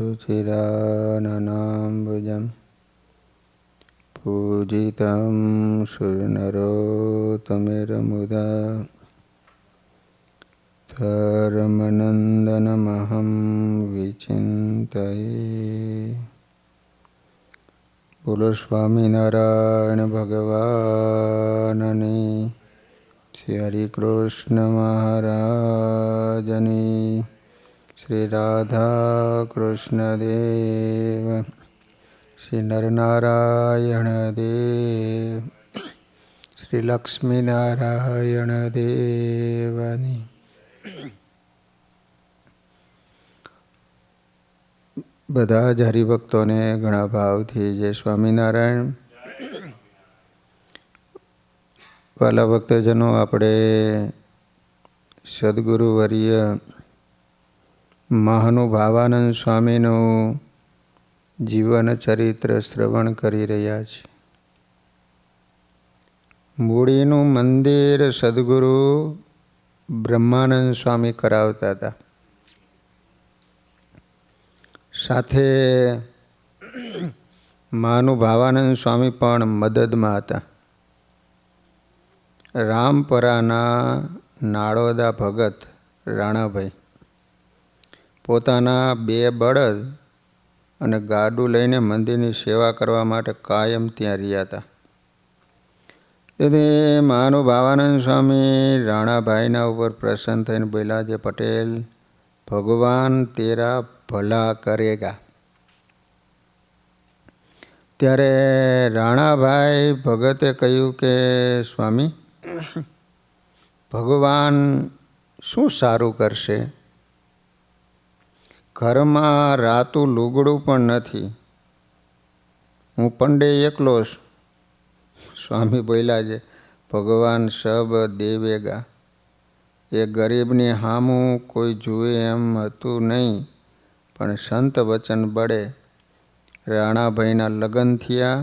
रुचिराननाम्बुजं पूजितं सुरनरोत्तमेरमुदा धर्मनन्दनमहं विचिन्तये। बोलो स्वामीनारायण भगवाननी, श्री हरि कृष्ण महाराजनी, श्री राधा कृष्ण देव, श्री नरनारायण देव, श्री लक्ष्मी नारायण देवनी। બધા જ હરિભક્તોને ઘણા ભાવથી જય સ્વામિનારાયણ. વાલા ભક્તજનો, આપણે સદગુરુવર્ય મહાનુભાવાનંદ સ્વામીનું જીવન ચરિત્ર શ્રવણ કરી રહ્યા છીએ. મૂળીનું મંદિર સદગુરુ બ્રહ્માનંદ સ્વામી કરાવતા હતા. સાથે મહાનુભાવાનંદ સ્વામી પણ મદદમાં હતા. રામપરાના નાળોદા ભગત રાણાભાઈ પોતાના 2 બળદ અને ગાડું લઈને મંદિરની સેવા કરવા માટે કાયમ ત્યાં રહ્યા હતા. તેથી મહાનુભાવાનંદ સ્વામી રાણાભાઈના ઉપર પ્રસન્ન થઈને બોલ્યા, જે પટેલ, ભગવાન તેરા ભલા કરેગા. ત્યારે રાણાભાઈ ભગતે કહ્યું કે સ્વામી, ભગવાન શું સારું કરશે? ઘરમાં રાતું લુગડું પણ નથી, હું પંડે એકલો છું. સ્વામી બોલ્યા છે, ભગવાન સબ દેવેગા. એ ગરીબની હામું કોઈ જુએ એમ હતું નહીં, પણ સંત વચન બળે રાણાભાઈના લગ્ન થયા.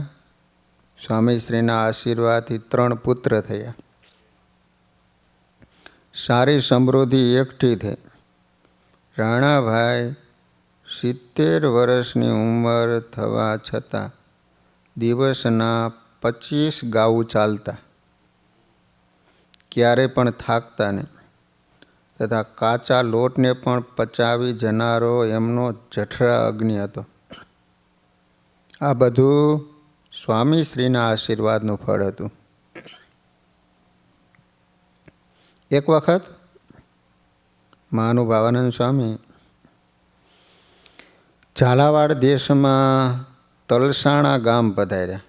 સ્વામીશ્રીના આશીર્વાદથી 3 પુત્ર થયા. સારી સમૃદ્ધિ એકઠી થઈ. રાણાભાઈ 70 વર્ષની ઉંમર થવા છતાં દિવસના 25 ગાઉ ચાલતા, ક્યારેય પણ થાકતા નહીં, તથા કાચા લોટને પણ પચાવી જનારો એમનો જઠરા અગ્નિ હતો. આ બધું સ્વામીશ્રીના આશીર્વાદનું ફળ હતું. એક વખત મહાનુભાવાનંદ સ્વામી ઝાલાવાડ દેશમાં તલસાણા ગામ પધાર્યા.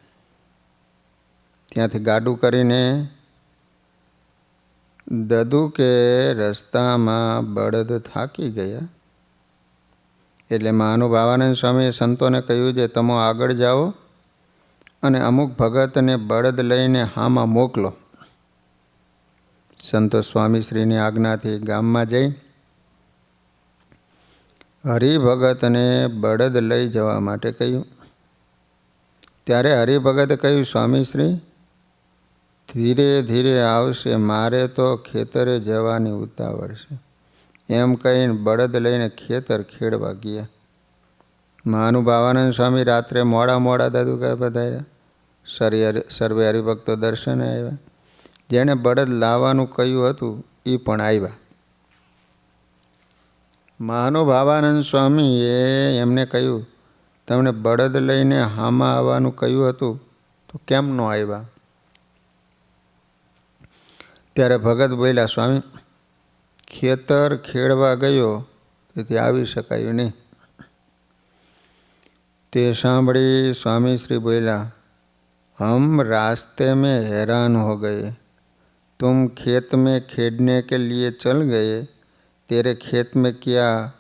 ત્યાંથી ગાડું કરીને દદુ કે રસ્તામાં બળદ થાકી ગયા. એટલે મહાનુભાવાનંદ સ્વામીએ સંતોને કહ્યું છે, તમે આગળ જાઓ અને અમુક ભગતને બળદ લઈને હામાં મોકલો. સંતો સ્વામીશ્રીની આજ્ઞાથી ગામમાં જઈ હરિભગતને બળદ લઈ જવા માટે કહ્યું. ત્યારે હરિભગતે કહ્યું, સ્વામીશ્રી ધીરે ધીરે આવશે, મારે તો ખેતરે જવાની ઉતાવળ છે. એમ કહીને બળદ લઈને ખેતર ખેડવા ગયા. મહાનુભાવાનંદ સ્વામી રાત્રે મોડા દાદુ કહે પધાર્યા. સર્વે હરિભક્તો દર્શને આવ્યા. જેણે બળદ લાવવાનું કહ્યું હતું એ પણ આવ્યા. મહાનુભાવાનંદ સ્વામીએ એમને કહ્યું, તમને બળદ લઈને હામાં આવવાનું કહ્યું હતું તો કેમ ન આવ્યા? ત્યારે ભગત બોલ્યા, સ્વામી, ખેતર ખેડવા ગયો તેથી આવી શકાયું નહીં. તે સાંભળી સ્વામીશ્રી બોલ્યા, હમ રાસ્તે में हैरान हो गए, तुम खेत में खेडने के लिए चल गए, तेरे खेत में क्या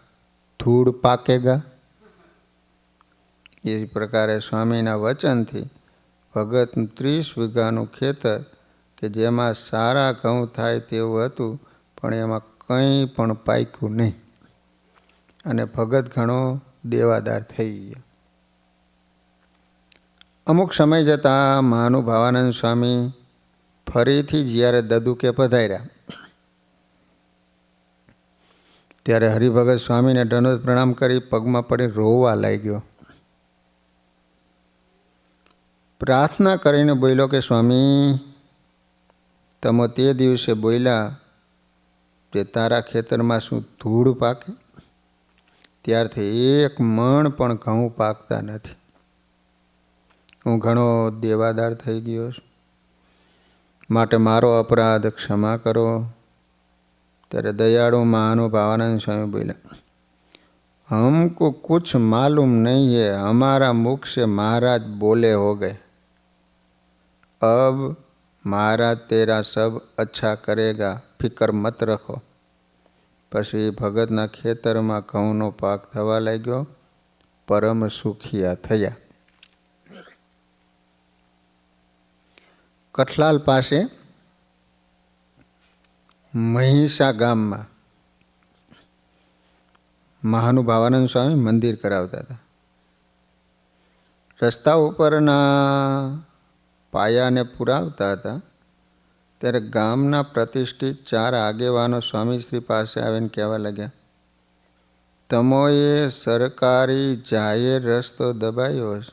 धूड़ पाकेगा? એ પ્રકારે સ્વામીના વચનથી ભગત 30 વીઘાનું ખેતર કે જેમાં સારા ઘઉં થાય તેવું હતું, પણ એમાં કંઈ પણ પાક્યું નહીં અને ભગત ઘણો દેવાદાર થઈ ગયો. અમુક સમય જતાં મહાનુભાવાનંદ સ્વામી ફરીથી જ્યારે દદુકે પધાર્યા ત્યારે હરિભગત સ્વામીને દંડવત પ્રણામ કરી પગમાં પડી રોવા લાગ્યો. પ્રાર્થના કરીને બોલ્યો કે સ્વામી, તમે તે દિવસે બોલ્યા કે તારા ખેતરમાં શું ધૂળ પાકે, ત્યારથી એક મણ પણ ઘઉં પાકતા નથી. હું ઘણો દેવાદાર થઈ ગયો છું, માટે મારો અપરાધ ક્ષમા કરો. ત્યારે દયાળુ મહાનુભાવાનંદ સ્વામી બોલ્યા, हमको कुछ मालूम नहीं है, हमारा मुख से महाराज बोले हो गए. अब महाराज तेरा सब अच्छा करेगा, फिकर मत रखो. પછી ભગતના ખેતરમાં ઘઉંનો પાક થવા લાગ્યો. પરમ સુખિયા થયા. કઠલાલ પાસે મહીસા ગામમાં મહાનુભાવાનંદ સ્વામી મંદિર કરાવતા હતા. રસ્તા ઉપરના પાયાને પુરાવતા હતા. ત્યારે ગામના પ્રતિષ્ઠિત 4 આગેવાનો સ્વામીશ્રી પાસે આવીને કહેવા લાગ્યા, તમોએ સરકારી જાહેર રસ્તો દબાયો છે,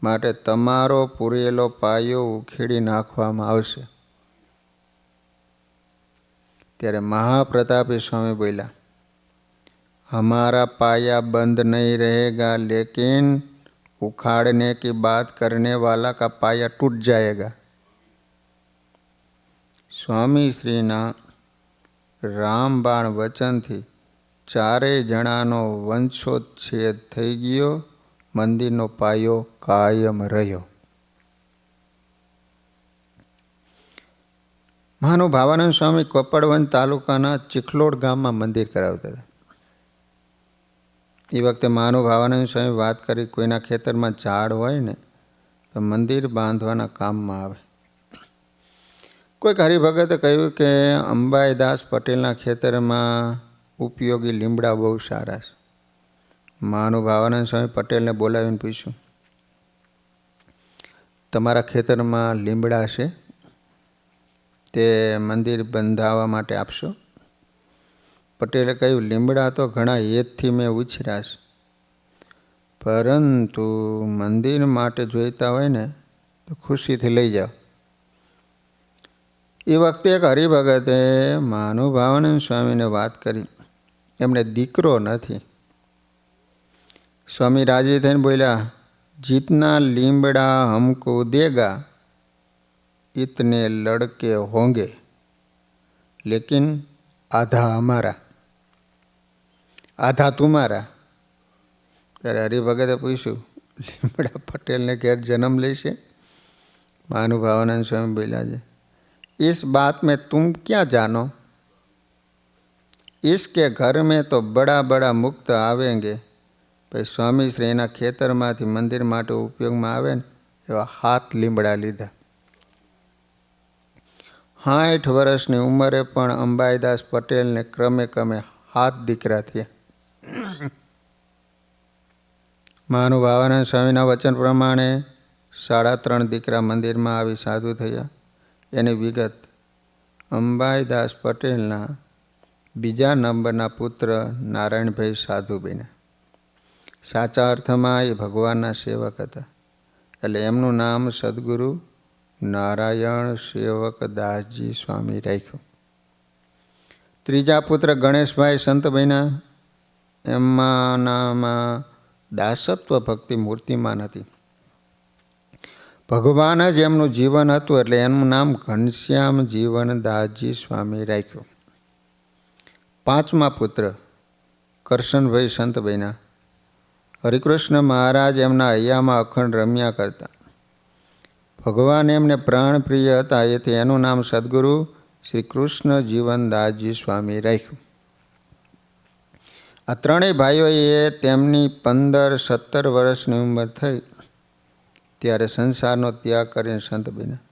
માટે તમારો પૂરેલો પાયો ઉખેડી નાખવામાં આવશે. ત્યારે મહાપ્રતાપી સ્વામી બોલ્યા, हमारा पाया बंद नहीं रहेगा, लेकिन उखाड़ने की बात करने वाला का पाया टूट जाएगा. स्वामी श्रीना रामबाण वचनथी 4 जणानो वंशोच्छेद થઈ ગયો. મંદિરનો પાયો કાયમ રહ્યો. મહાનુભાવાનંદ સ્વામી કપડવંજ તાલુકાના ચીખલોડ ગામમાં મંદિર કરાવતા હતા. એ વખતે મહાનુભાવાનંદ સ્વામી વાત કરી, કોઈના ખેતરમાં ઝાડ હોય ને તો મંદિર બાંધવાના કામમાં આવે. કોઈક હરિભગતે કહ્યું કે અંબાઈદાસ પટેલના ખેતરમાં ઉપયોગી લીમડા બહુ સારા છે. મહાનુભાવાનંદ સ્વામી પટેલને બોલાવીને પૂછ્યું, તમારા ખેતરમાં લીમડા છે, તે મંદિર બંધાવવા માટે આપશો? પટેલે કહ્યું, લીમડા તો ઘણા હેતથી મેં ઉછર્યા છે, પરંતુ મંદિર માટે જોઈતા હોય ને તો ખુશીથી લઈ જાઓ. એ વખતે એક હરિભગતે મહાનુભાવાનંદ સ્વામીને વાત કરી, એમને દીકરો નથી. સ્વામી રાજી થઈને બોલ્યા, જીતના લીમડા હમકો દેગા इतने लड़के होंगे, लेकिन आधा हमारा आधा तुम्हारा. ત્યારે હરિભગતે પૂછ્યું, લીમડા પટેલને ઘેર જન્મ લેશે? મહાનુભાવાનંદ સ્વામી બોલ્યા છે, इस बात में तुम क्या जानो, इसके घर में तो बड़ा बड़ा मुक्त आवेंगे. પછી સ્વામી શ્રીના ખેતરમાંથી મંદિર માટે ઉપયોગમાં આવે ને એવા 7 લીમડા લીધા. 60 વર્ષની ઉંમરે પણ અંબાઈદાસ પટેલને ક્રમે ક્રમે 7 દીકરા થયા. મહાનુભાવાનંદ સ્વામીના વચન પ્રમાણે 3.5 દીકરા મંદિરમાં આવી સાધુ થયા. એની વિગત અંબાઈદાસ પટેલના બીજા નંબરના પુત્ર નારાયણભાઈ સાધુ બન્યા. સાચા અર્થમાં એ ભગવાનના સેવક હતા, એટલે એમનું નામ સદગુરુ નારાયણ સેવક દાસજી સ્વામી રાખ્યું. ત્રીજા પુત્ર ગણેશભાઈ સંત બન્યા. એમાંનામાં દાસત્વ ભક્તિ મૂર્તિમાન હતી. ભગવાન જ એમનું જીવન હતું, એટલે એનું નામ ઘનશ્યામ જીવન દાસજી સ્વામી રાખ્યું. પાંચમા પુત્ર કરશનભાઈ સંત બન્યા. હરિકૃષ્ણ મહારાજ એમના હૈયામાં અખંડ રમ્યા કરતા. ભગવાન એમને પ્રાણ પ્રિય હતા, એથી એનું નામ સદગુરુ શ્રી કૃષ્ણ જીવનદાસજી સ્વામી રાખ્યું. આ ત્રણેય ભાઈઓએ તેમની 15-17 વર્ષની ઉંમર થઈ ત્યારે સંસારનો ત્યાગ કરીને સંત બન્યા.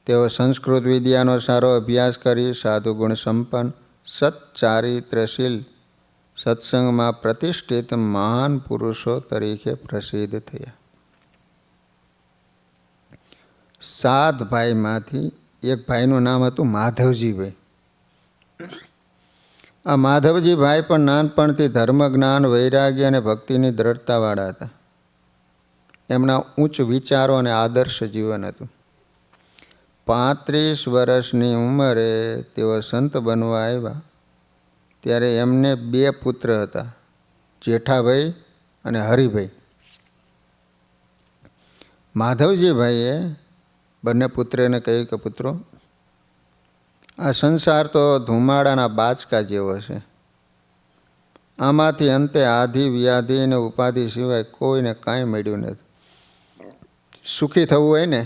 તેઓ સંસ્કૃત વિદ્યાનો સારો અભ્યાસ કરી સાધુ ગુણ સંપન્ન, સચ્ચારિત્રશીલ, સત્સંગમાં પ્રતિષ્ઠિત મહાન પુરુષો તરીકે પ્રસિદ્ધ થયા. 7 ભાઈમાંથી એક ભાઈનું નામ હતું માધવજીભાઈ. આ માધવજીભાઈ પણ નાનપણથી ધર્મ જ્ઞાન વૈરાગ્ય અને ભક્તિની દ્રઢતાવાળા હતા. એમના ઉચ્ચ વિચારો અને આદર્શ જીવન હતું. 35 વર્ષની ઉંમરે તેઓ સંત બનવા આવ્યા ત્યારે એમને 2 પુત્ર હતા, જેઠાભાઈ અને હરિભાઈ. માધવજીભાઈએ બંને પુત્રને કહ્યું કે પુત્રો, આ સંસાર તો ધુમાડાના બાચકા જેવો છે. આમાંથી અંતે આધિ વ્યાધિ અને ઉપાધિ સિવાય કોઈને કાંઈ મળ્યું નથી. સુખી થવું હોય ને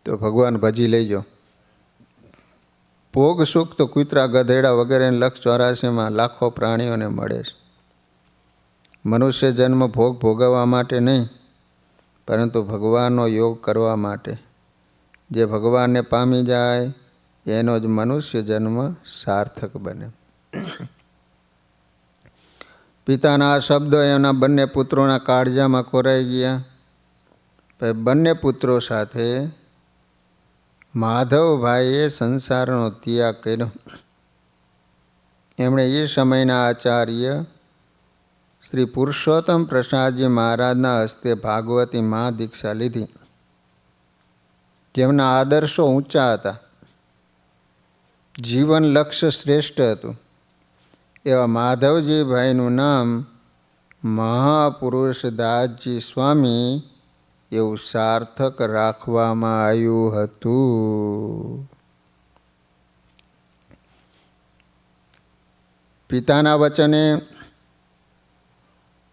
તો ભગવાન ભજી લેજો. ભોગ સુખ તો કૂતરા ગધેડા વગેરે 184,000 લાખો પ્રાણીઓને મળે છે. મનુષ્ય જન્મ ભોગ ભોગવવા માટે નહીં, પરંતુ ભગવાનનો યોગ કરવા માટે. જે ભગવાનને પામી જાય એનો જ મનુષ્ય જન્મ સાર્થક બને. પિતાના આ શબ્દો એના બંને પુત્રોના કાળજામાં કોરાઈ ગયા. બંને પુત્રો સાથે માધવભાઈએ સંસારનો ત્યાગ કર્યો. એમણે એ સમયના આચાર્ય શ્રી પુરુષોત્તમ પ્રસાદજી મહારાજના હસ્તે ભાગવતી મહા દીક્ષા લીધી, જેમના આદર્શો ઊંચા હતા, જીવન લક્ષ્ય શ્રેષ્ઠ હતું. એવા માધવજીભાઈનું નામ મહાપુરુષ દાસજી સ્વામી એવું સાર્થક રાખવામાં આવ્યું હતું. પિતાના વચને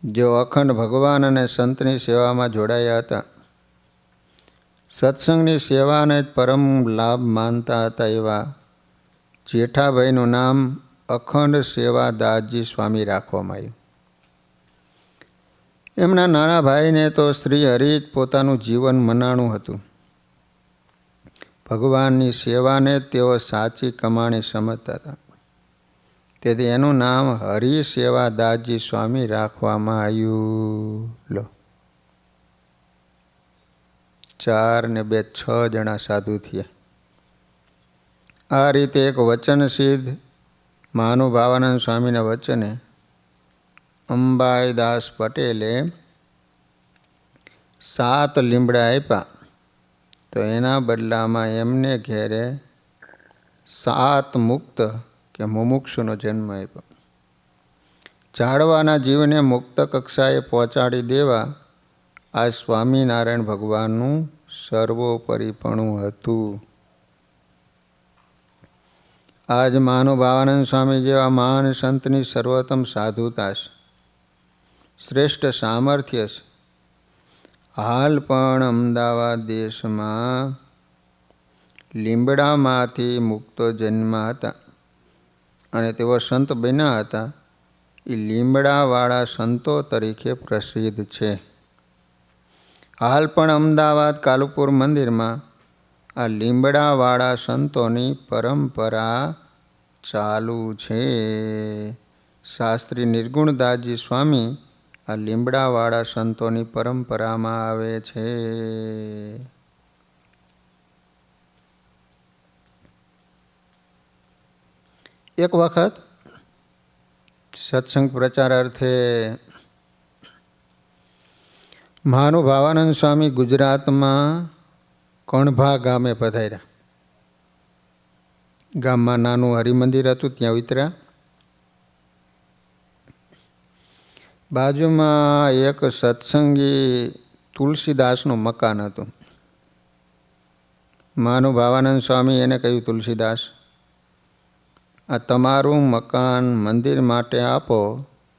જેઓ અખંડ ભગવાન અને સંતની સેવામાં જોડાયા હતા, સત્સંગની સેવાને જ પરમ લાભ માનતા હતા, એવા જેઠાભાઈનું નામ અખંડ સેવા દાસજી સ્વામી રાખવામાં આવ્યું. એમના નાના ભાઈને તો શ્રી હરિ જ પોતાનું જીવન મનાણું હતું. ભગવાનની સેવાને તેઓ સાચી કમાણી સમજતા હતા. તેથી એનું નામ હરિ સેવા દાસજી સ્વામી રાખવામાં આવ્યું. લો, 4 ને 2 6 જણા સાધુ થયા. આ રીતે એક વચન સિદ્ધ મહાનુભાવાનંદ સ્વામીના વચને અંબાઈદાસ પટેલે 7 લીમડા આપ્યા, તો એના બદલામાં એમને ઘેરે 7 મુક્ત કે મુમુક્ષુનો જન્મ આપ્યો. ઝાડવાના જીવને મુક્ત કક્ષાએ પહોંચાડી દેવા આ સ્વામિનારાયણ ભગવાનનું સર્વોપરીપણું હતું. આજ મહાનુભાવાનંદ સ્વામી જેવા મહાન સંતની સર્વોત્તમ સાધુતા છે, શ્રેષ્ઠ સામર્થ્ય છે. હાલ પણ અમદાવાદ દેશમાં લીમડામાંથી મુક્તો જન્મ્યા હતા અને તેઓ સંત બન્યા હતા. એ લીમડાવાળા સંતો તરીકે પ્રસિદ્ધ છે. હાલ પણ અમદાવાદ કાલુપુર મંદિરમાં આ લીમડાવાળા સંતોની પરંપરા ચાલુ છે. શાસ્ત્રી નિર્ગુણદાસજી સ્વામી આ લીમડાવાળા સંતોની પરંપરામાં આવે છે. એક વખત સત્સંગ પ્રચાર અર્થે મહાનુભાવાનંદ સ્વામી ગુજરાતમાં કણભા ગામે પધાર્યા. ગામમાં નાનું હરિમંદિર હતું, ત્યાં ઉતર્યા. બાજુમાં એક સત્સંગી તુલસીદાસનું મકાન હતું. મહાનુભાવાનંદ સ્વામી એને કહ્યું, તુલસીદાસ, આ તમારું મકાન મંદિર માટે આપો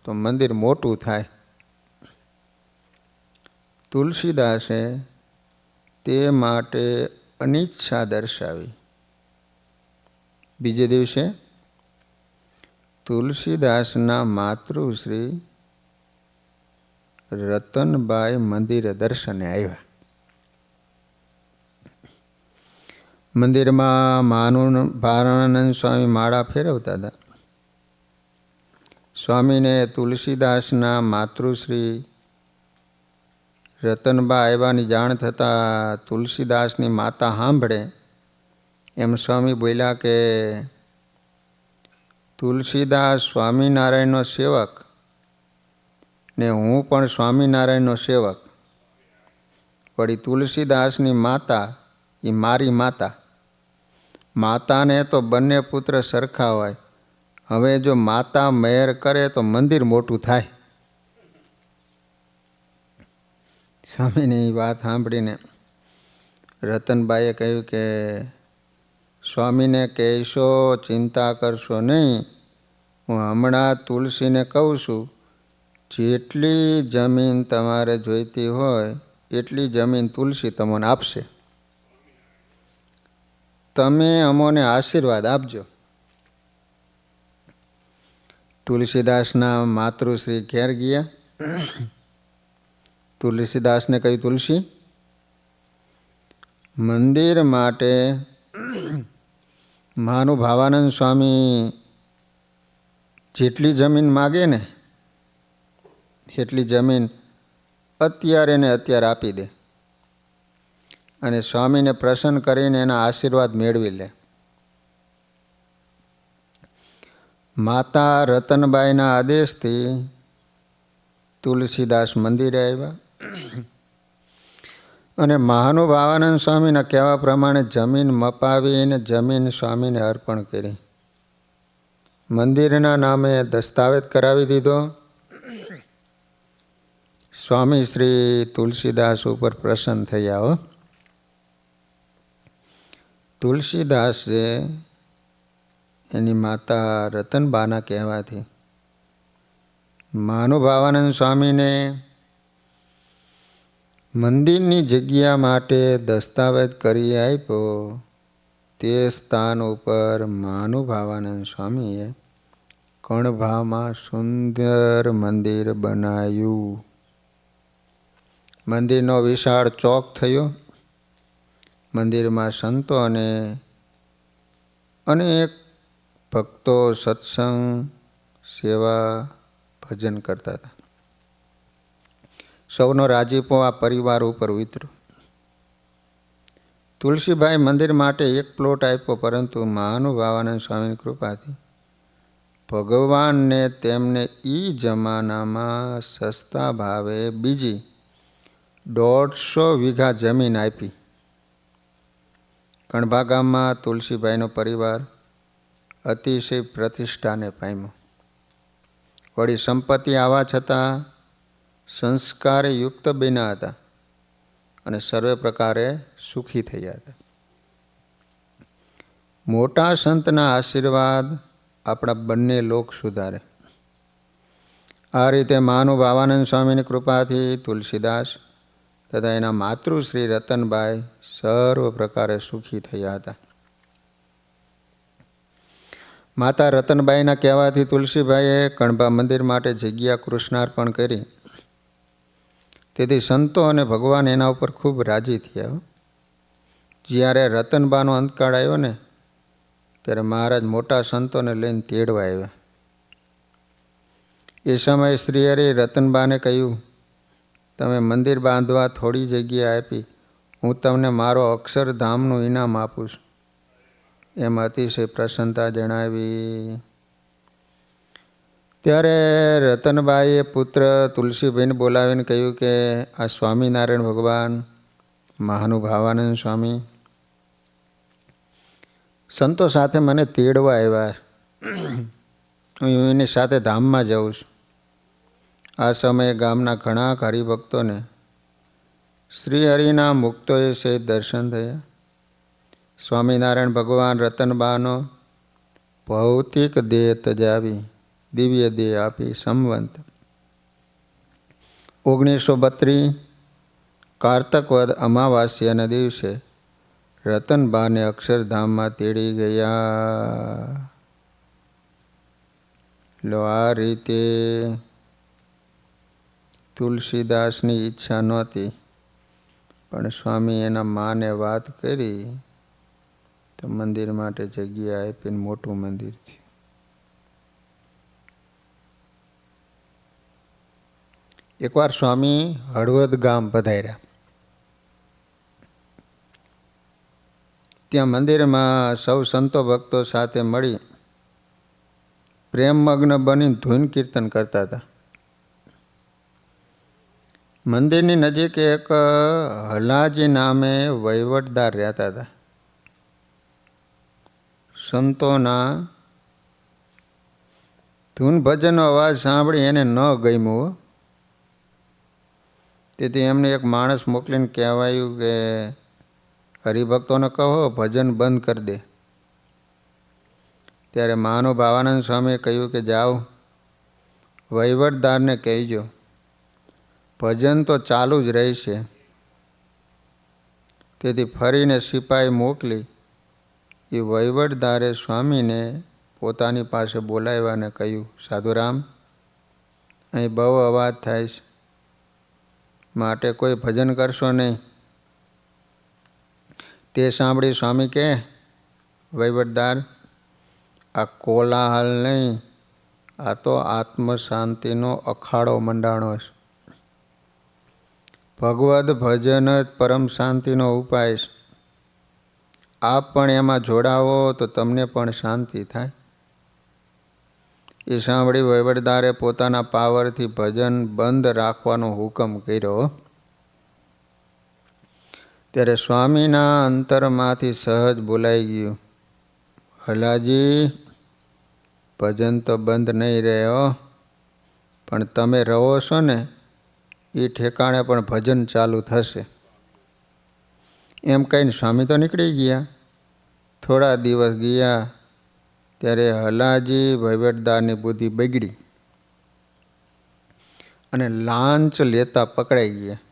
તો મંદિર મોટું થાય. તુલસીદાસે તે માટે અનિચ્છા દર્શાવી. બીજે દિવસે તુલસીદાસના માતૃશ્રી રતનબાઈ મંદિરે દર્શને આવ્યા. મંદિરમાં મહાનુભાવાનંદ સ્વામી માળા ફેરવતા હતા. સ્વામીને તુલસીદાસના માતૃશ્રી રતનબા આવ્યાની જાણ થતાં તુલસીદાસની માતા સાંભળે એમ સ્વામી બોલ્યા કે તુલસીદાસ સ્વામિનારાયણનો સેવક ને હું પણ સ્વામિનારાયણનો સેવક. વળી તુલસીદાસની માતા એ મારી માતા. માતાને તો બંને પુત્ર સરખા હોય. હવે જો માતા મહેર કરે તો મંદિર મોટું થાય. સ્વામીની વાત સાંભળીને રતનબાઈએ કહ્યું કે સ્વામીને કહેશો ચિંતા કરશો નહીં, હું હમણાં તુલસીને કહું છું જેટલી જમીન તમારે જોઈતી હોય એટલી જમીન તુલસી તમને આપશે. તમે અમોને આશીર્વાદ આપજો. તુલસીદાસના માતૃશ્રી ઘેર ગયા. તુલસીદાસને કહ્યું, તુલસી, મંદિર માટે મહાનુભાવાનંદ સ્વામી જેટલી જમીન માગે ને એટલી જમીન અત્યારે ને અત્યારે આપી દે અને સ્વામીને પ્રસન્ન કરીને એના આશીર્વાદ મેળવી લે. માતા રતનબાઈના આદેશથી તુલસીદાસ મંદિરે આવ્યા અને મહાનુભાવાનંદ સ્વામીના કહેવા પ્રમાણે જમીન મપાવીને જમીન સ્વામીને અર્પણ કરી. મંદિરના નામે દસ્તાવેજ કરાવી દીધો. સ્વામી શ્રી તુલસીદાસ ઉપર પ્રસન્ન થયા. હો, તુલસીદાસ છે એની માતા રતનબાના કહેવાથી મહાનુભાવાનંદ સ્વામીને મંદિરની જગ્યા માટે દસ્તાવેજ કરી આપ્યો. તે સ્થાન ઉપર મહાનુભાવાનંદ સ્વામીએ કણભામાં સુંદર મંદિર બનાવ્યું. મંદિરનો વિશાળ ચોક થયો. મંદિરમાં સંતો અને અનેક ભક્તો સત્સંગ, સેવા, ભજન કરતા હતા. સૌનો રાજીપો આ પરિવાર ઉપર વિતર્યો. તુલસીભાઈ મંદિર માટે એક પ્લોટ આપ્યો, પરંતુ મહાનુભાવાનંદ સ્વામીની કૃપાથી ભગવાનને તેમને એ જમાનામાં સસ્તા ભાવે બીજી 150 વીઘા જમીન આપી. કણભા ગામમાં તુલસીભાઈનો પરિવાર અતિશય પ્રતિષ્ઠાને પામ્યો. વળી સંપત્તિ આવવા છતાં સંસ્કારે યુક્ત બન્યા હતા અને સર્વે પ્રકારે સુખી થયા હતા. મોટા સંતના આશીર્વાદ આપણા બંને લોક સુધારે. આ રીતે મહાનુભાવાનંદ સ્વામીની કૃપાથી તુલસીદાસ તથા એના માતૃશ્રી રતનબાઈ સર્વ પ્રકારે સુખી થયા હતા. માતા રતનબાઈના કહેવાથી તુલસીભાઈએ કણભા મંદિર માટે જગ્યા કૃષ્ણાર્પણ કરી. તેથી સંતો અને ભગવાન એના ઉપર ખૂબ રાજી થયા. જ્યારે રતનબાનો અંતકાળ આવ્યો ને ત્યારે મહારાજ મોટા સંતોને લઈને તેડવા આવ્યા. એ સમયે શ્રીહરિ રતનબાને કહ્યું, તમે મંદિર બાંધવા થોડી જગ્યા આપી, હું તમને મારો અક્ષરધામનું ઇનામ આપું છું. એમ અતિશય પ્રસન્નતા જણાવી. ત્યારે રતનબાઈએ પુત્ર તુલસીભાઈને બોલાવીને કહ્યું કે આ સ્વામિનારાયણ ભગવાન મહાનુભાવાનંદ સ્વામી સંતો સાથે મને તેડવા આવ્યા. હું એની સાથે ધામમાં જાઉં છું. આ સમયે ગામના ઘણા હરિભક્તોને શ્રીહરિના મુક્તોએ સહિત દર્શન થયા. સ્વામિનારાયણ ભગવાન રતનબાનો ભૌતિક દેહ તજાવી દિવ્ય દેહ આપી સંવંત 1932 કારતક વદ અમાવાસ્યાના દિવસે રતનબાને અક્ષરધામમાં તેડી ગયા. આ રીતે તુલસીદાસની ઈચ્છા નહોતી, પણ સ્વામી એના માને વાત કરી તો મંદિર માટે જગ્યા આપીને મોટું મંદિર થયું. એકવાર સ્વામી હળવદ ગામ પધાર્યા. ત્યાં મંદિરમાં સૌ સંતો ભક્તો સાથે મળી પ્રેમમગ્ન બની ધૂન કીર્તન કરતા હતા. મંદિરની નજીક એક હલાજી નામે વહીવટદાર રહેતા હતા. સંતોના ધૂન ભજનનો અવાજ સાંભળી એને ન ગમ્યું. તેથી એમને એક માણસ મોકલીને કહેવાયું કે હરિભક્તોને કહો ભજન બંધ કરી દે. ત્યારે મહાનુભાવાનંદ સ્વામીએ કહ્યું કે જાઓ વહીવટદારને કહેજો ભજન તો ચાલુ જ રહેશે. તેથી ફરીને સિપાહી મોકલી એ વહીવટદારે સ્વામીને પોતાની પાસે બોલાવ્યાને કહ્યું, સાધુરામ, અહીં બહુ અવાજ થાય છે, માટે કોઈ ભજન કરશો નહીં. તે સાંભળી સ્વામી કહે, વહીવટદાર, આ કોલાહલ નહીં, આ તો આત્મ શાંતિનો અખાડો મંડાણો છે. ભગવદ ભજન જ પરમ શાંતિનો ઉપાય છે. આપ પણ એમાં જોડાવો તો તમને પણ શાંતિ થાય. એ સાંભળી વહીવટદારે પોતાના પાવરથી ભજન બંધ રાખવાનો હુકમ કર્યો. ત્યારે સ્વામીના અંતરમાંથી સહજ બોલાઈ ગયું, હલાજી, ભજન તો બંધ નહીં રહ્યો, પણ તમે રહો છો ને એ ઠેકાણે પણ ભજન ચાલુ થશે. એમ કહીને સ્વામી તો નીકળી ગયા. થોડા દિવસ ગયા ત્યારે હલાજી વહીવટદારની બુદ્ધિ બગડી અને લાંચ લેતા પકડાઈ ગયા.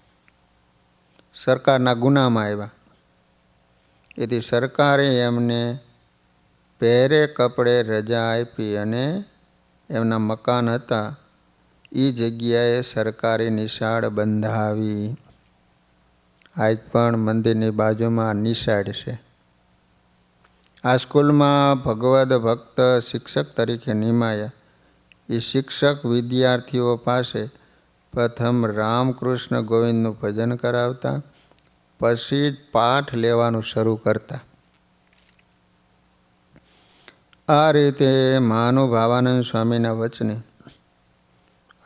સરકારના ગુનામાં આવ્યા. એથી સરકારે એમને પહેરે કપડે રજા આપી અને એમના મકાન હતા એ જગ્યાએ સરકારી નિશાળ બંધાવી. આજ પણ મંદિરની બાજુમાં નિશાળ છે. આ સ્કૂલમાં ભગવદ ભક્ત શિક્ષક તરીકે નિમાયા. એ શિક્ષક વિદ્યાર્થીઓ પાસે પ્રથમ રામકૃષ્ણ ગોવિંદનું ભજન કરાવતા, પછી જ પાઠ લેવાનું શરૂ કરતા. આ રીતે મહાનુભાવાનંદ સ્વામીના વચને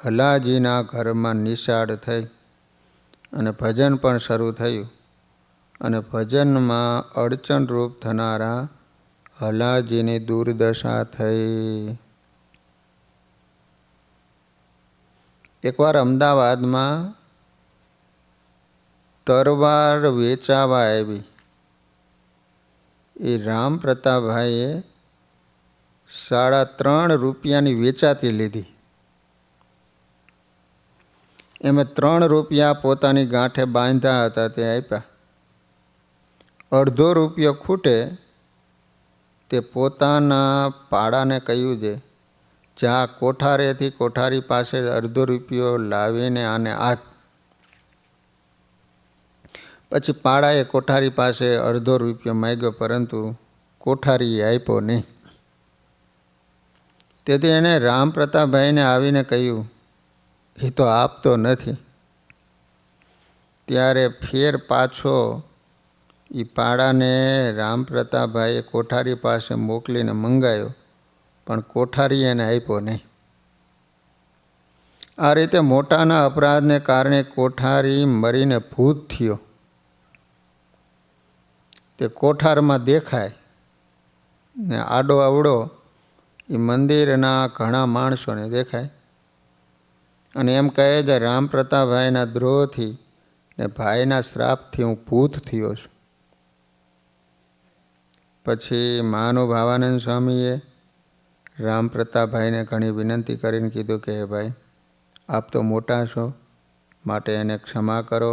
હલાજીના ઘરમાં નિશાળ થઈ અને ભજન પણ શરૂ થયું. અને ભજનમાં અડચણરૂપ થનારા હલાજીની દુર્દશા થઈ. એકવાર અમદાવાદમાં તરવાર વેચાવા આવી. એ રામ પ્રતાપભાઈએ 3.5 રૂપિયાની વેચાતી લીધી. એમાં 3 રૂપિયા પોતાની ગાંઠે બાંધ્યા હતા તે આપ્યા. અડધો રૂપિયો ખૂટે તે પોતાના પાડાને કહ્યું છે, જા કોઠારેથી કોઠારી પાસે અડધો રૂપિયો લાવીને આને આપ. પછી પાડાએ કોઠારી પાસે અડધો રૂપિયો માંગ્યો, પરંતુ કોઠારીએ આપ્યો નહીં. તેથી એને રામ પ્રતાપભાઈને આવીને કહ્યું, એ તો આપતો નથી. ત્યારે ફેર પાછો એ પાડાને રામ પ્રતાપભાઈએ કોઠારી પાસે મોકલીને મંગાયો, પણ કોઠારી એને આપ્યો નહીં. આ રીતે મોટાના અપરાધને કારણે કોઠારી મરીને ભૂત થયો. તે કોઠારમાં દેખાય ને આડો અવડો એ મંદિરના ઘણા માણસોને દેખાય અને એમ કહે છે, રામ પ્રતાપભાઈના દ્રોહથી ને ભાઈના શ્રાપથી હું ભૂત થયો છું. પછી મહાનુભાવાનંદ સ્વામીએ રામ પ્રતાપભાઈને ઘણી વિનંતી કરીને કીધું કે હે ભાઈ, આપ તો મોટા છો, માટે એને ક્ષમા કરો.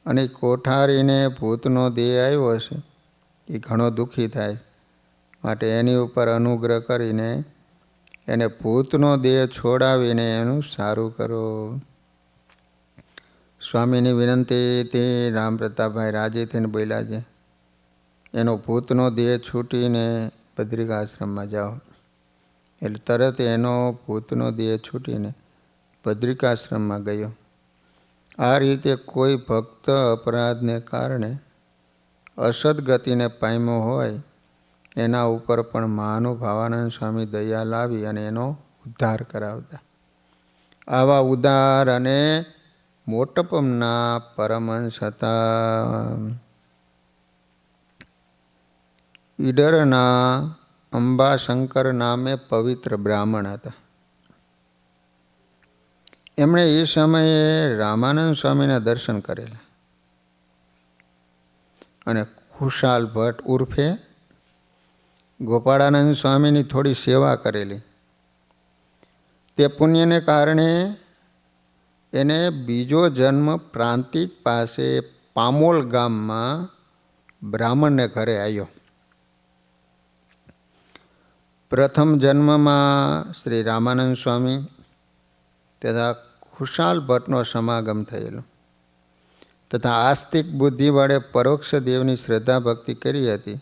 અને કોઠારીને ભૂતનો દેહ આવ્યો હશે, એ ઘણો દુઃખી થાય, માટે એની ઉપર અનુગ્રહ કરીને એને ભૂતનો દેહ છોડાવીને એનું સારું કરો. સ્વામીની વિનંતીથી રામ પ્રતાપભાઈ રાજી થઈને બોલ્યા છે, એનો ભૂતનો દેહ છૂટીને બદ્રિકાશ્રમમાં જાઓ. એટલે તરત એનો ભૂતનો દેહ છૂટીને બદ્રિકાશ્રમમાં ગયો. આ રીતે કોઈ ભક્ત અપરાધને કારણે અસદગતિને પામ્યો હોય એના ઉપર પણ મહાનુભાવાનંદ સ્વામી દયા લાવી અને એનો ઉદ્ધાર કરાવતા. આવા ઉદાર અને મોટપમના પરમહંસ હતા. ઈડરના અંબાશંકર નામે પવિત્ર બ્રાહ્મણ હતા. એમણે એ સમયે રામાનંદ સ્વામીના દર્શન કરેલા અને ખુશાલ ભટ્ટ ઉર્ફે ગોપાળાનંદ સ્વામીની થોડી સેવા કરેલી. તે પુણ્યને કારણે એને બીજો જન્મ પ્રાંતિજ પાસે પામોલ ગામમાં બ્રાહ્મણને ઘરે આવ્યો. પ્રથમ જન્મમાં શ્રી રામાનંદ સ્વામી તથા ખુશાલ ભટ્ટનો સમાગમ થયેલો તથા આસ્તિક બુદ્ધિ વડે પરોક્ષ દેવની શ્રદ્ધા ભક્તિ કરી હતી.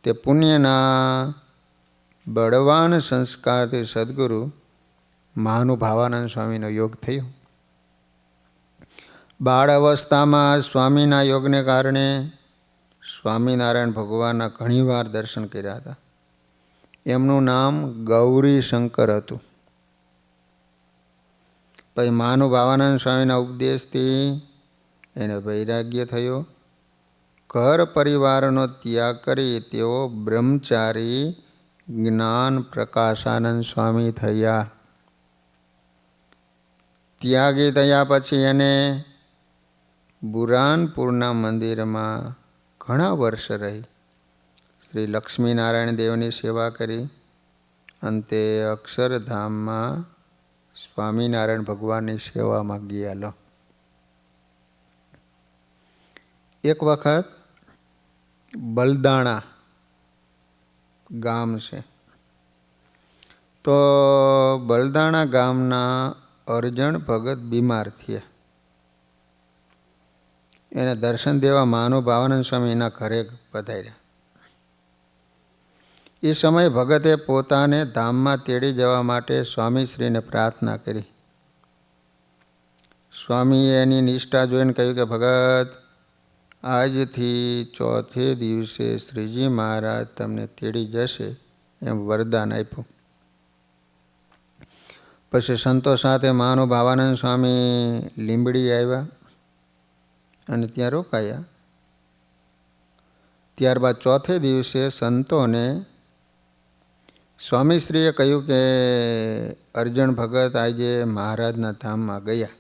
તે પુણ્યના બળવાન સંસ્કારથી સદગુરુ મહાનુભાવાનંદ સ્વામીનો યોગ થયો. બાળ અવસ્થામાં સ્વામીના યોગને કારણે સ્વામિનારાયણ ભગવાનના ઘણીવાર દર્શન કર્યા હતા. એમનું નામ ગૌરી શંકર હતું. પછી મહાનુભાવાનંદ સ્વામીના ઉપદેશથી એને વૈરાગ્ય થયો. ઘર પરિવારનો ત્યાગ કરી તેઓ બ્રહ્મચારી જ્ઞાન પ્રકાશાનંદ સ્વામી થયા. ત્યાગી થયા પછી એને બુરાનપુરના મંદિરમાં ઘણા વર્ષ રહી શ્રી લક્ષ્મીનારાયણ દેવની સેવા કરી. અંતે અક્ષરધામમાં સ્વામિનારાયણ ભગવાનની સેવામાં ગયા. એક વખત બલદાણા ગામ છે, તો બલદાણા ગામના અરજણ ભગત બીમાર થયા. એને દર્શન દેવા મહાનુભાવાનંદ સ્વામી એના ઘરે પધાર્યા. એ સમયે ભગતે પોતાને ધામમાં તેડી જવા માટે સ્વામીશ્રીને પ્રાર્થના કરી. સ્વામીએ એની નિષ્ઠા જોઈને કહ્યું કે ભગત, આજથી ચોથે દિવસે શ્રીજી મહારાજ તમને તેડી જશે એમ વરદાન આપ્યું. પછી સંતો સાથે મહાનુભાવાનંદ સ્વામી લીંબડી આવ્યા અને ત્યાં રોકાયા. ત્યારબાદ ચોથે દિવસે સંતોને સ્વામીશ્રીએ કહ્યું કે અરજણ ભગત આજે મહારાજના ધામમાં ગયા.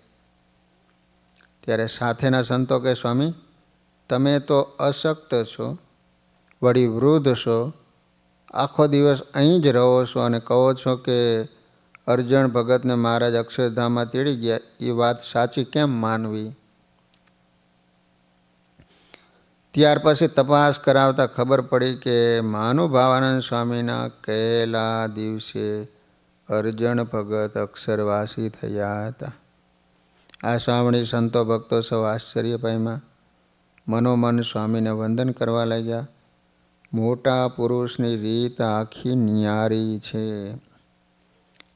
ત્યારે સાથેના સંતો કે સ્વામી, તમે તો અશક્ત છો, વળી વૃદ્ધ છો, આખો દિવસ અહીં જ રહો છો અને કહો છો કે અરજણ ભગતને મહારાજ અક્ષરધામમાં તેડી ગયા. એ વાત સાચી કેમ માનવી? ત્યાર પછી તપાસ કરાવતા ખબર પડી કે મહાનુભાવાનંદ સ્વામીના કહેલા દિવસે અરજણ ભગત અક્ષરવાસી થયા હતા. આ સાંભળી સંતો ભક્તો સૌ આશ્ચર્ય પામ્યા. મનોમન સ્વામીને વંદન કરવા લાગ્યા. મોટા પુરુષની રીત આખી નિયારી છે.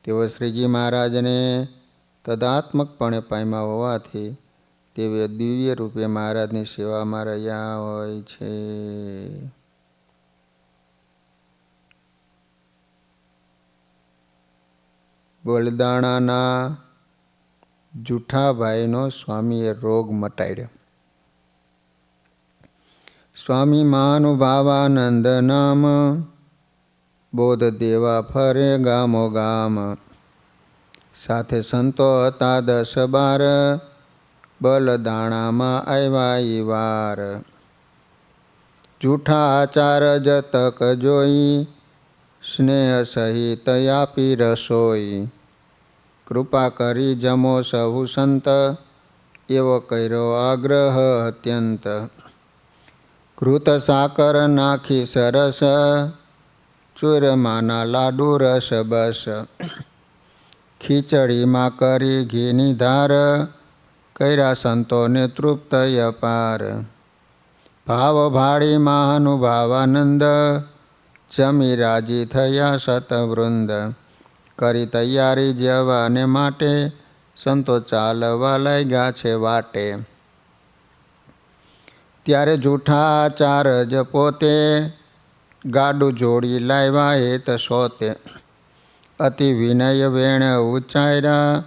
તેઓ શ્રીજી મહારાજને તદાત્મકપણે પામ્યા હોવાથી તેઓ દિવ્ય રૂપે મહારાજની સેવામાં રહ્યા હોય છે. બલદાણાના જુઠાભાઈનો સ્વામીએ રોગ મટાડ્યો. સ્વામી મહાનુભાવાનંદ નામ બોધ દેવા ફરે ગામો ગામ. સાથે સંતો હતા 10-12, બલદાણામાં આવ્યા ઈ વાર. જૂઠા આચાર જતક જોઈ, સ્નેહ સહિત આપી રસોઈ. કૃપા કરી જમો સહુ સંત, એવો કર્યો આગ્રહ અત્યંત. ઘૃત સાકર નાખી સરસ, ચૂરમાના લાડુ રસ બસ. ખીચડીમાં કરી ઘીની ધાર, કર્યા સંતોને તૃપ્ત અપાર. ભાવ ભાળી મહાનુભાવાનંદ, જમી રાજી થયા સતવૃંદ. કરી તૈયારી જવાને માટે, સંતો ચાલવા લાગ્યા છે વાટે. ત્યારે જૂઠા આચાર જ પોતે, ગાડું જોડી લાવ્યા હેત સોતે, અતિ વિનય વેણ ઉચ્ચાર્યા,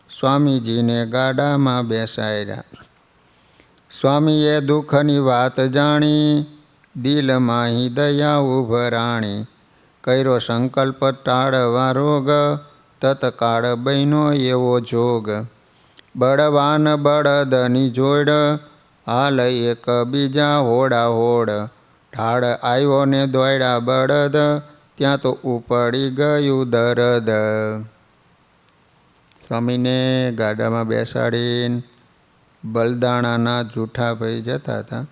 સ્વામીજીને ગાડામાં બેસાડ્યા. સ્વામીએ દુઃખની વાત જાણી, દિલમાં હિ દયા ઉભરાણી, કર્યો સંકલ્પ ટાળવા રોગ, તત્કાળ બન્યો એવો જોગ. બળવાન બળદની જોડ, હાલ એક બીજા હોડા હોડ, ઢાળ આવ્યો ને દોડ્યા બળદ, ત્યાં તો ઉપડી ગયું દરદ. સ્વામીને ગાડામાં બેસાડીને બલદાણાના જૂઠા ભાઈ જતા હતા.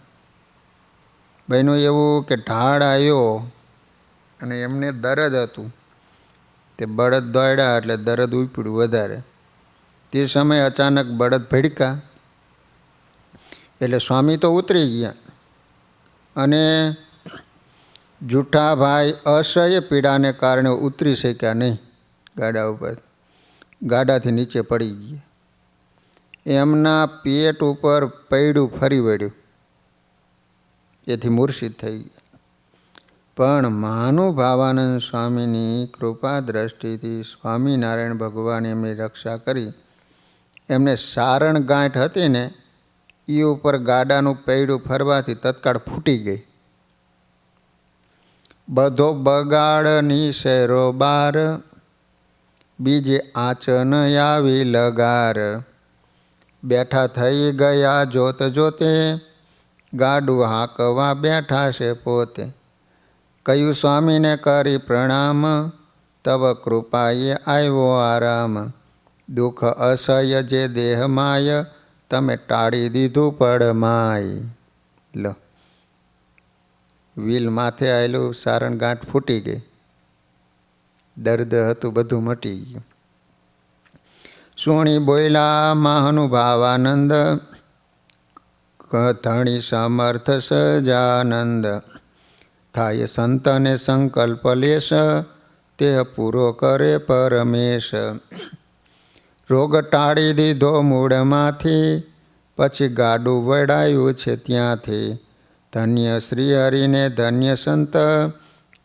બન્યું એવું કે ઢાળ આવ્યો અને એમને દરદ હતું. તે બળદ દોડ્યા એટલે દરદ ઉપડ્યું વધારે. તે સમયે અચાનક બળદ ભડકા એટલે સ્વામી તો ઉતરી ગયા અને જૂઠા ભાઈ અસહ્ય પીડાને કારણે ઉતરી શક્યા નહીં ગાડા ઉપર. ગાડાથી નીચે પડી ગયા. એમના પેટ ઉપર પૈડું ફરી વળ્યું, એથી મૂર્છિત થઈ ગયા. પણ મહાનુભાવાનંદ સ્વામીની કૃપા દ્રષ્ટિથી સ્વામિનારાયણ ભગવાને એમની રક્ષા કરી. એમને સારણ ગાંઠ હતી ને એ ઉપર ગાડાનું પૈડું ફરવાથી તત્કાળ ફૂટી ગઈ. બધો બગાડની શેરો બાર, બીજે આંચન આવી લગાર. બેઠા થઈ ગયા જોત જોતે, ગાડું હાંકવા બેઠા છે પોતે. કહ્યું સ્વામીને કરી પ્રણામ, તવ કૃપાએ આવ્યો આરામ. દુઃખ અસહ્ય જે દેહમાય, તમે ટાળી દીધું પડમાય. લો, વ્હીલ માથે આવેલું સારણ ગાંઠ ફૂટી ગઈ, દર્દ હતું બધું મટી ગયું. સુણી બોયલા મહાનુભાવાનંદ, ધણી સમર્થ સજાનંદ. થાય સંતને સંકલ્પ લેશ, તે પૂરો કરે પરમેશ. રોગ ટાળી દીધો મૂળમાંથી, પછી ગાડું વડાયું છે ત્યાંથી. ધન્ય શ્રી હરિને ધન્ય સંત,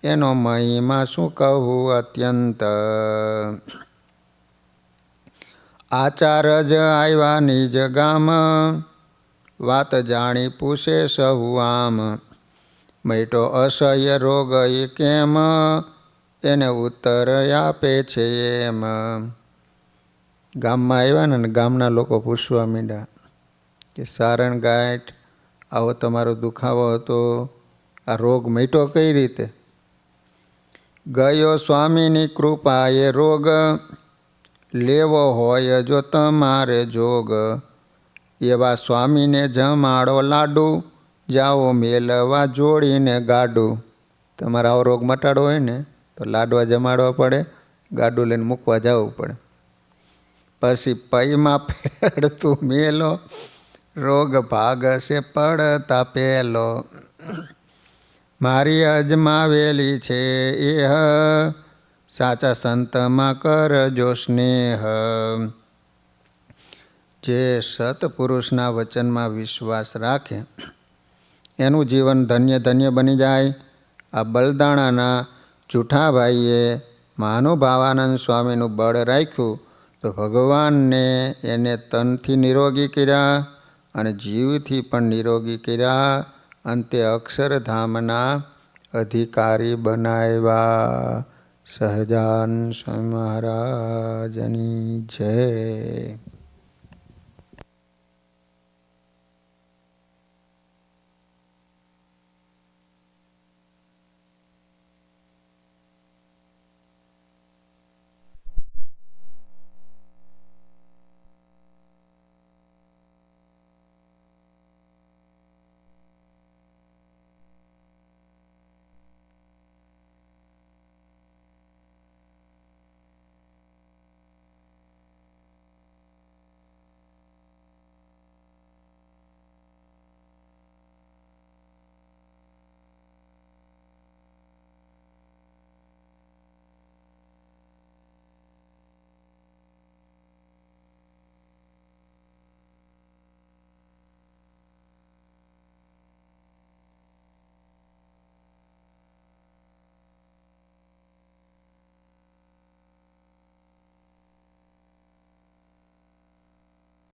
એનો મહિમા શું કહું અત્યંત. આચાર જ આવ્યા નિજ ગામ, વાત જાણી પૂછે સહુ આમ. મૈટો અસહ્ય રોગ એ કેમ, એને ઉત્તર આપે છે એમ. ગામમાં આવ્યા ને ગામના લોકો પૂછવા માંડ્યા કે સારણ ગાંઠ આવો તમારો દુખાવો હતો, આ રોગ મટ્યો કઈ રીતે? ગયો સ્વામીની કૃપા એ રોગ, લેવો હોય જો તમારે જોગ. એવા સ્વામીને જમાડો લાડુ, જાઓ મેલવા જોડીને ગાડું. તમારે આવો રોગ મટાડવો હોય ને તો લાડવા જમાડવા પડે, ગાડું લઈને મૂકવા જવું પડે. પછી પૈમાં ફેડતું મેલો, રોગ ભાગશે પડતા પહેલો. મારી અજમાવેલી છે એહ, સાચા સંતમાં કરજો સ્નેહ. જે સત્પુરુષના વચનમાં વિશ્વાસ રાખે એનું જીવન ધન્ય ધન્ય બની જાય. આ બલદાણાના જૂઠા ભાઈએ મહાનુભાવાનંદ સ્વામીનું બળ રાખ્યું તો ભગવાનને એને તનથી નિરોગી કર્યા અને જીવથી પણ નિરોગી કર્યા. અંતે અક્ષરધામના અધિકારી બનાવ્યા. સહજાન સ્વામી મહારાજની જય.